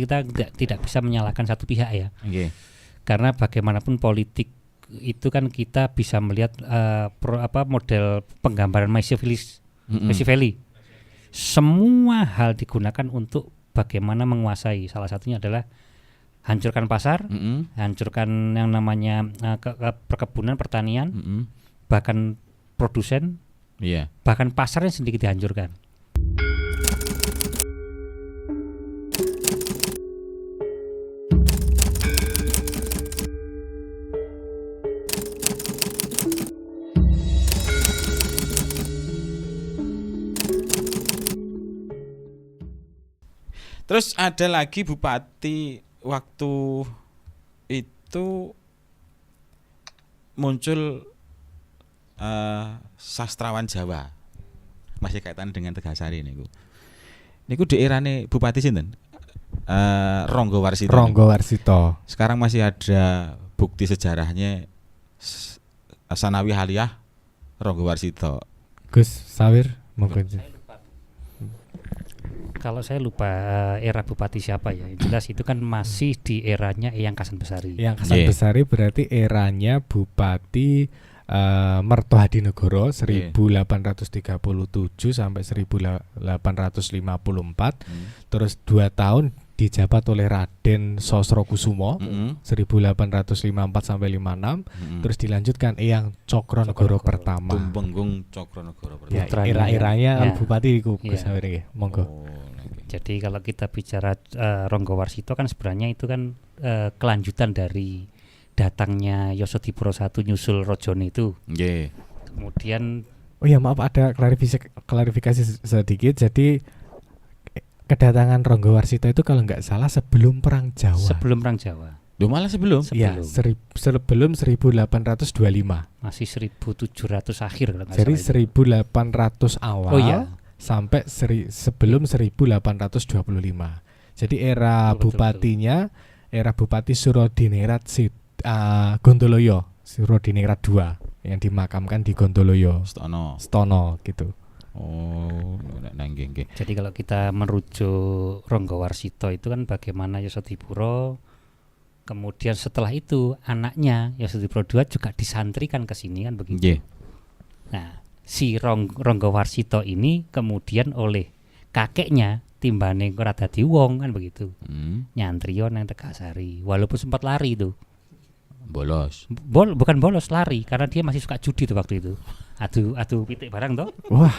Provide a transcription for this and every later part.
kita tidak bisa menyalahkan satu pihak ya. Okay. Karena bagaimanapun politik itu kan kita bisa melihat model penggambaran Machiavelli. Semua hal digunakan untuk bagaimana menguasai. Salah satunya adalah hancurkan pasar, hancurkan yang namanya perkebunan, pertanian, bahkan produsen, bahkan pasarnya sedikit dihancurkan. Terus ada lagi bupati waktu itu muncul sastrawan Jawa, masih kaitan dengan Tegasari niku. Niku di erane bupati sinten? Ronggo Warsito. Sekarang masih ada bukti sejarahnya Sanawi Haliyah Ronggo Warsito. Gus Sawir mungkin. Kalau saya lupa era bupati siapa ya. Yang jelas itu kan masih di eranya Eyang Kasan Besari. Eyang Kasan Besari berarti eranya Bupati Merto Hadinegoro 1837 sampai 1854. Terus 2 tahun dijabat oleh Raden Sosrokusumo 1854 sampai 56. Terus dilanjutkan Eyang Cokronegoro pertama. Tumenggung Cokronegoro pertama. Ya, era-eranya bupati iku Gus Sawir nggih. Monggo. Jadi kalau kita bicara Ronggo Warsito kan sebenarnya itu kan kelanjutan dari datangnya Yosodipuro I nyusul Rojone itu. Kemudian maaf ada klarifikasi sedikit. Jadi kedatangan Ronggo Warsito itu kalau nggak salah sebelum Perang Jawa. Sebelum Perang Jawa. Malah sebelum? Ya, sebelum 1825. Masih 1700 akhir kalau nggak Jadi salah 1800 awal. Sampai sebelum 1825. Jadi era bupatinya era Bupati Surodiningrat Gondoloyo, Surodiningrat II yang dimakamkan di Gondoloyo. Stono gitu. Jadi kalau kita merujuk Ronggo Warsito itu kan bagaimana Yosodipuro, kemudian setelah itu anaknya Yosodipuro II juga disantrikan ke sini kan begitu. Nah, si Ronggo Warsito ini kemudian oleh kakeknya timbane ora dadi wong kan begitu. Nyantrio nang Tegasari walaupun sempat lari itu. Bukan bolos, lari karena dia masih suka judi tuh waktu itu. Adu pitik barang toh. Wah,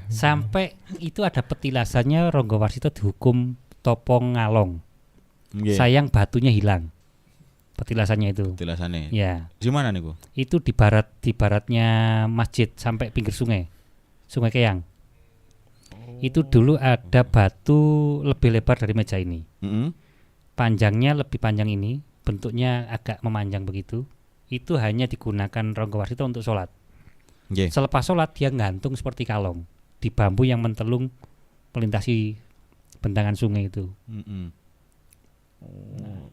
Sampai itu ada petilasannya Ronggo Warsito dihukum topong ngalong. Sayang batunya hilang. Petilasannya itu. Ya. Di mana niku? Itu di baratnya masjid sampai pinggir Sungai Keyang. Itu dulu ada batu lebih lebar dari meja ini. Panjangnya lebih panjang ini, bentuknya agak memanjang begitu. Itu hanya digunakan Ronggo Warsito untuk sholat. Selepas sholat dia gantung seperti kalong di bambu yang mentelung melintasi bentangan sungai itu.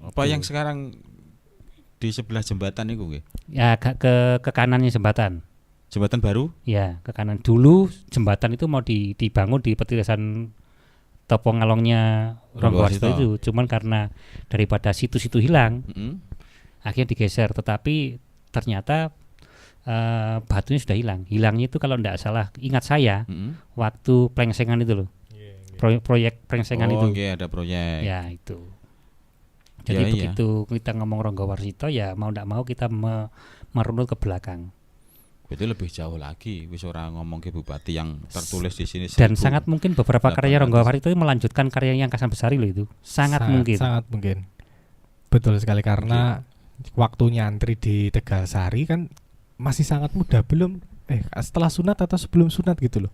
Apa yang sekarang di sebelah jembatan itu nggih? Ya ke kanannya jembatan. Jembatan baru? Ya, ke kanan. Dulu jembatan itu mau dibangun di petilasan topong ngalongnya Ronggo Warsito itu. Cuman karena daripada situ-situ hilang, akhirnya digeser. Tetapi ternyata batunya sudah hilang. Hilangnya itu kalau tidak salah, ingat saya, waktu plengsengan itu loh. Proyek plengsengan itu. Ada proyek. Ya, itu. Jadi begitu kita ngomong Ronggo Warsito ya mau tidak mau kita merunut ke belakang. Itu lebih jauh lagi, wis ora ngomong ke bupati yang tertulis di sini. Dan sangat mungkin beberapa karya Ronggo Warsito itu melanjutkan karya yang Kasan Besari loh itu. Sangat mungkin. Betul sekali karena waktu nyantri di Tegalsari kan masih sangat muda, belum setelah sunat atau sebelum sunat gitu loh.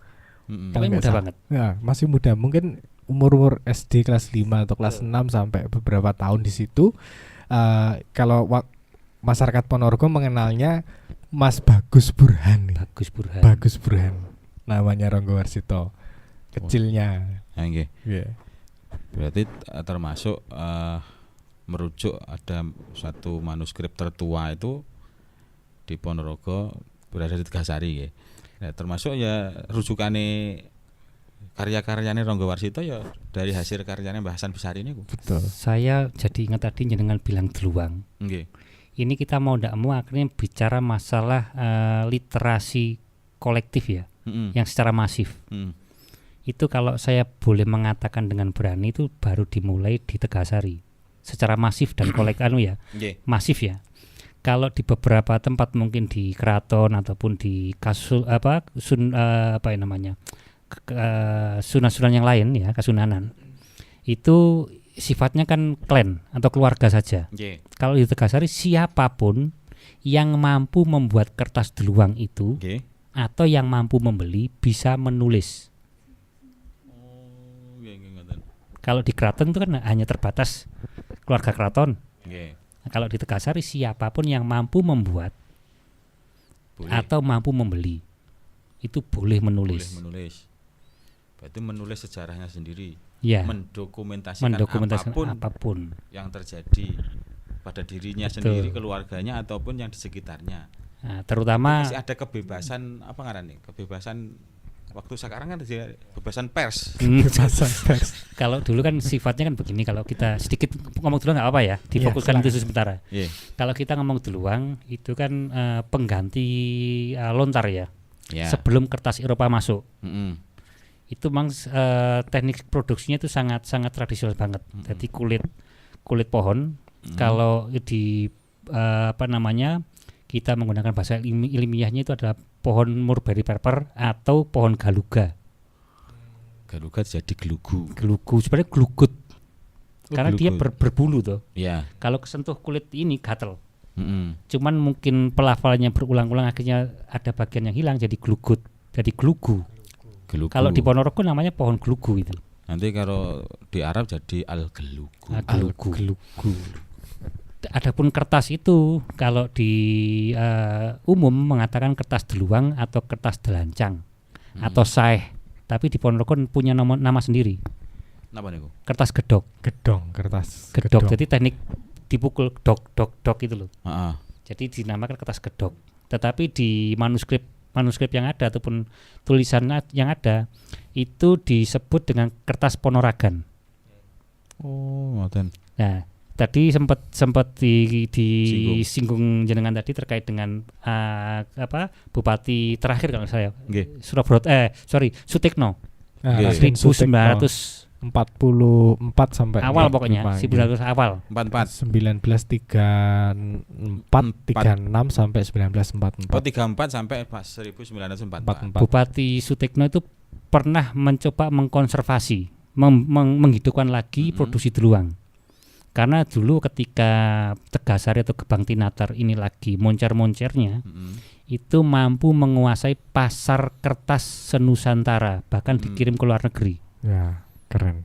Kalau muda banget. Ya, masih muda, mungkin umur SD kelas 5 atau kelas 6 sampai beberapa tahun di situ. Kalau masyarakat Ponorogo mengenalnya Mas Bagus Burhan. Bagus Burhan. Namanya Ronggo Warsito. Kecilnya. Berarti termasuk merujuk ada satu manuskrip tertua itu di Ponorogo berada di Tegasari ya. Termasuk ya rujukane karya-karyanya Ronggo Warsito ya dari hasil karyanya Mbah Hasan Besari ini. Betul. Saya jadi ingat tadi jenengan bilang deluang. Nggih. Ini kita mau ndak mau akhirnya bicara masalah literasi kolektif ya, yang secara masif. Itu kalau saya boleh mengatakan dengan berani itu baru dimulai di Tegasari secara masif dan kolektif masif ya. Kalau di beberapa tempat mungkin di keraton ataupun di sunan-sunan yang lain ya, kasunanan itu sifatnya kan klan atau keluarga saja. Kalau di Tegasari siapapun yang mampu membuat kertas deluang itu atau yang mampu membeli bisa menulis. Kalau di keraton itu kan hanya terbatas keluarga keraton. Nah, kalau di Tegasari siapapun yang mampu membuat atau mampu membeli itu boleh menulis. Berarti menulis sejarahnya sendiri. Ya. Mendokumentasikan apapun yang terjadi pada dirinya sendiri, keluarganya ataupun yang di sekitarnya. Nah, terutama masih ada kebebasan kebebasan waktu sekarang kan kebebasan pers. Kebebasan pers. Kalau dulu kan sifatnya kan begini, kalau kita sedikit ngomong dulu nggak apa ya, difokuskan itu sementara. Kalau kita ngomong deluang itu kan pengganti lontar ya. Sebelum kertas Eropa masuk. Itu memang teknik produksinya itu sangat tradisional banget. Jadi kulit pohon kalau di kita menggunakan bahasa ilmiahnya itu adalah pohon mulberry pepper atau pohon galuga. Galuga jadi gelugu sebenarnya glugut. Karena dia berbulu tuh. Kalau kesentuh kulit ini gatel. Cuman mungkin pelafalannya berulang-ulang akhirnya ada bagian yang hilang jadi glugut, jadi gelugu. Kalau di Ponorogo namanya pohon gelugu itu. Nanti kalau di Arab jadi al-gelugu. Gelugu. Adapun kertas itu kalau di umum mengatakan kertas deluang atau kertas delancang atau saeh, tapi di Ponorogo punya nama sendiri. Napa niku? Kertas gedok. Kertas gedok. Jadi teknik dipukul dok itu loh. Jadi dinamakan kertas gedok. Tetapi di manuskrip yang ada ataupun tulisan yang ada itu disebut dengan kertas ponoragan. Oh, ngoten. Nah, tadi sempat disinggung jenengan tadi terkait dengan bupati terakhir kalau saya Sutekno. 1944 sampai awal pokoknya 1900 awal 1936 sampai 1944. Oh, 34 sampai 1944. Bupati Sutekno itu pernah mencoba mengkonservasi, menghidupkan lagi produksi deluang. Karena dulu ketika Tegasari atau Gebang Tinatar ini lagi moncer-moncernya, itu mampu menguasai pasar kertas senusantara, bahkan dikirim ke luar negeri. Ya, keren.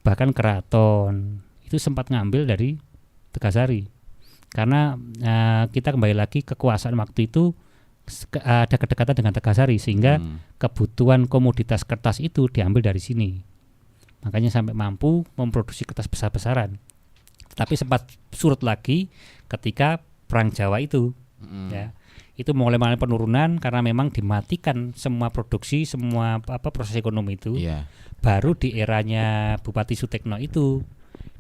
Bahkan keraton itu sempat ngambil dari Tegasari. Karena kita kembali lagi kekuasaan waktu itu ada kedekatan dengan Tegasari sehingga kebutuhan komoditas kertas itu diambil dari sini. Makanya sampai mampu memproduksi kertas besar-besaran. Tapi sempat surut lagi ketika Perang Jawa itu. Ya. Itu mulai penurunan karena memang dimatikan semua produksi, semua proses ekonomi itu. Baru di eranya Bupati Sutekno itu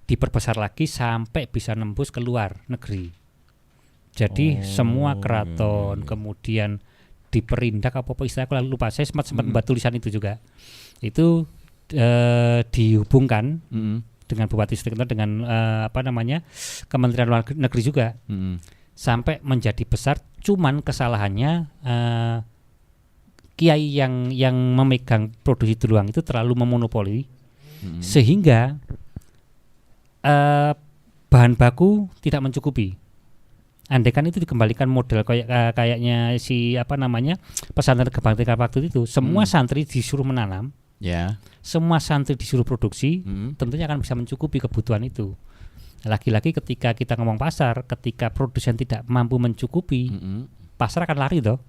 diperbesar lagi sampai bisa nembus ke luar negeri. Jadi semua keraton kemudian diperindak apa istilahnya aku lalu lupa. Saya sempat membuat tulisan itu juga. Itu dihubungkan dengan Bupati Sutekno dengan Kementerian Luar Negeri juga sampai menjadi besar. Cuman kesalahannya kiai yang memegang produksi deluang itu terlalu memonopoli sehingga bahan baku tidak mencukupi. Andaikan itu dikembalikan model kayaknya pesantren Gebang Tinatar waktu itu, semua santri disuruh menanam. Semua santri disuruh produksi, tentunya akan bisa mencukupi kebutuhan itu. Lagi-lagi ketika kita ngomong pasar, ketika produsen tidak mampu mencukupi, pasar akan lari toh.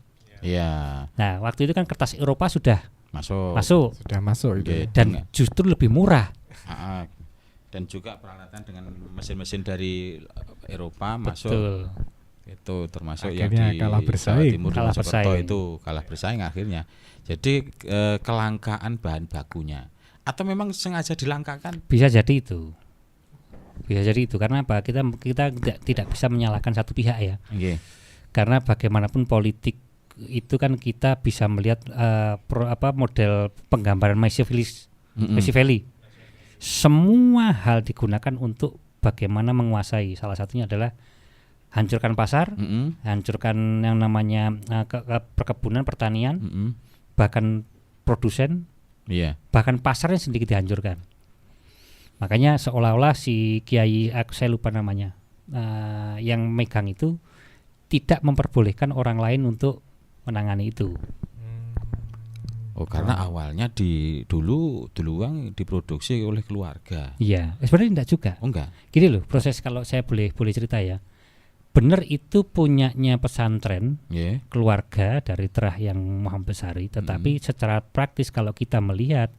Nah, waktu itu kan kertas Eropa sudah masuk. Sudah masuk itu. Dan justru lebih murah. Dan juga peralatan dengan mesin-mesin dari Eropa masuk. Itu termasuk akhirnya yang di kalah Jawa bersaing. Timur dan Mojokerto itu kalah bersaing akhirnya. Jadi kelangkaan bahan bakunya atau memang sengaja dilangkakan? Bisa jadi itu. Karena apa? Kita tidak bisa menyalahkan satu pihak ya. Okay. Karena bagaimanapun politik itu kan kita bisa melihat model penggambaran Machiavelli. Semua hal digunakan untuk bagaimana menguasai. Salah satunya adalah hancurkan pasar, hancurkan yang namanya perkebunan, pertanian, bahkan produsen, bahkan pasarnya sedikit dihancurkan. Makanya seolah-olah si Kiai, saya lupa namanya, yang megang itu tidak memperbolehkan orang lain untuk menangani itu. Oh, karena awalnya duluan diproduksi oleh keluarga. Iya, sebenarnya tidak juga. Oh enggak. Gini loh, proses kalau saya boleh cerita ya. Benar itu punyanya pesantren, keluarga dari Terah yang Muhammad Besari, tetapi secara praktis kalau kita melihat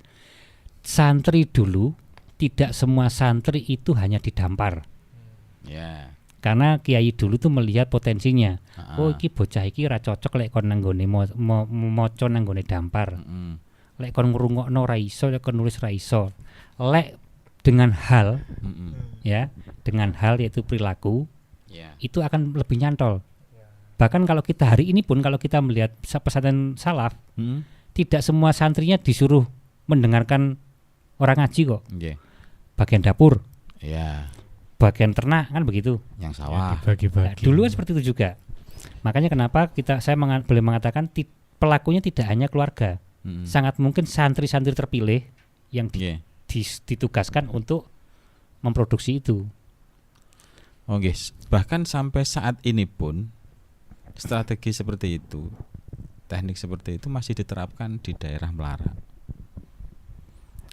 santri dulu, tidak semua santri itu hanya didampar. Karena kiai dulu tuh melihat potensinya. Oh, iki bocah iki ra cocok lek kon nanggone maca nanggone dampar. Lek kon ngrungokno ra iso, lek kon nulis ra iso. Lek dengan hal dengan hal yaitu perilaku, itu akan lebih nyantol. Bahkan kalau kita hari ini pun kalau kita melihat pesantren salaf, tidak semua santrinya disuruh mendengarkan orang ngaji kok. Bagian dapur. Bagian ternak kan begitu. Yang sawah. Nah, dulu kan seperti itu juga. Makanya kenapa saya boleh mengatakan pelakunya tidak hanya keluarga. Sangat mungkin santri-santri terpilih yang ditugaskan untuk memproduksi itu. Oke, bahkan sampai saat ini pun strategi seperti itu, teknik seperti itu masih diterapkan di daerah Melarat.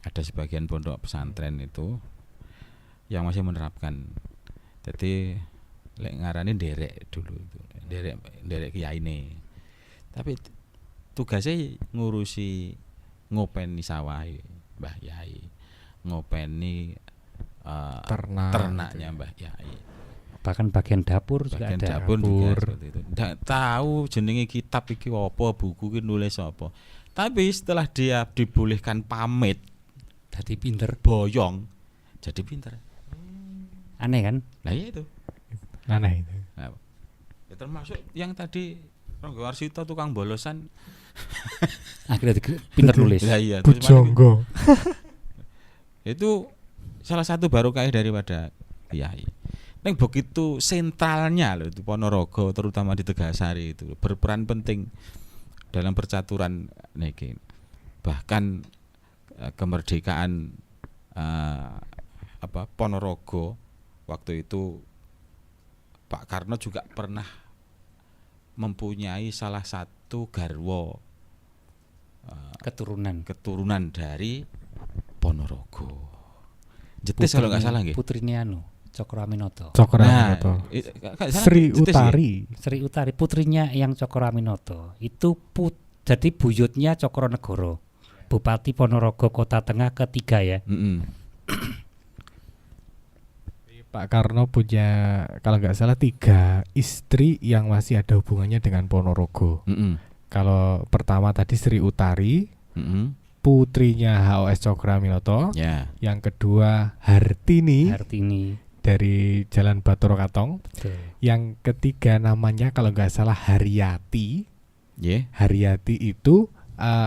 Ada sebagian pondok pesantren itu yang masih menerapkan. Jadi lek ngarani derek dulu itu. Derek kiai ini. Tapi tugasnya ngurusi ngopeni sawah Mbah Yai. Ngopeni ternaknya Mbah Yai. Bahkan bagian dapur juga ada. Dapur juga seperti itu. Nggak tahu jenenge kitab iki apa, buku iki nulis apa. Tapi setelah dia dibolehkan pamit, jadi pinter, boyong, jadi pinter. Aneh kan? Nah iya itu. Aneh itu. Nah, ya termasuk yang tadi Ronggo Warsito tukang bolosan. Akhirnya pinter nulis. Nah, iya, Pujonggo. Itu salah satu barokah daripada kiai. Neng begitu sentralnya loh itu Ponorogo, terutama di Tegasari itu berperan penting dalam percaturan niki. Bahkan kemerdekaan Ponorogo waktu itu Pak Karno juga pernah mempunyai salah satu garwo keturunan dari Ponorogo. Jetis kalau nggak salah nggih. Putrinya Cokro Aminoto. Sri Utari putrinya yang Cokro Aminoto. Itu jadi buyutnya Cokro Negoro. Bupati Ponorogo Kota Tengah ketiga ya. Pak Karno punya kalau nggak salah 3 istri yang masih ada hubungannya dengan Ponorogo. Kalau pertama tadi Sri Utari, putrinya HOS Cokro Aminoto. Yang kedua Hartini dari Jalan Batoro Katong. Yang ketiga namanya kalau nggak salah Haryati. Haryati itu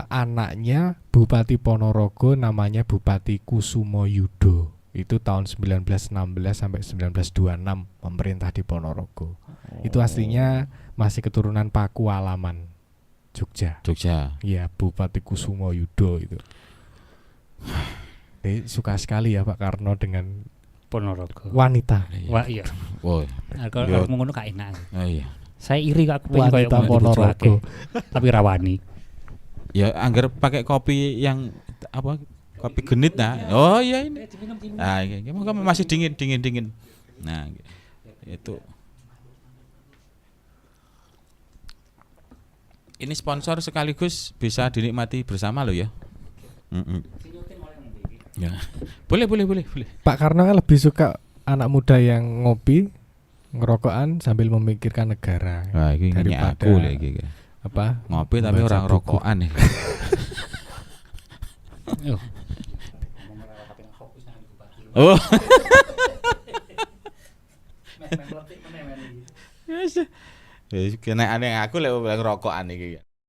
anaknya Bupati Ponorogo, namanya Bupati Kusumo Yudo. Itu tahun 1916 sampai 1926 memerintah di Ponorogo. Itu aslinya masih keturunan Pakualaman, Jogja. Iya, Bupati Kusumo Yudo itu. Suka sekali ya Pak Karno dengan Ponorogo. Wanita. Wah iya. Kalau ngono gak enak. Oh iya. Saya iri kok pengen koyo Ponorogo. Tapi rawani. Ya anggar pakai kopi yang apa? Kopi genit nah. Oh iya ini. Nah, ini masih dingin. Nah, itu. Ini sponsor sekaligus bisa dinikmati bersama lo ya. Ya. Boleh. Pak Karno kan lebih suka anak muda yang ngopi ngerokokan sambil memikirkan negara. Wah, iki Daripada aku lho iki. apa? Ngopi tapi membaca orang buku. rokokan nih. Oh. Wis kena aneh aku lek rokokan iki.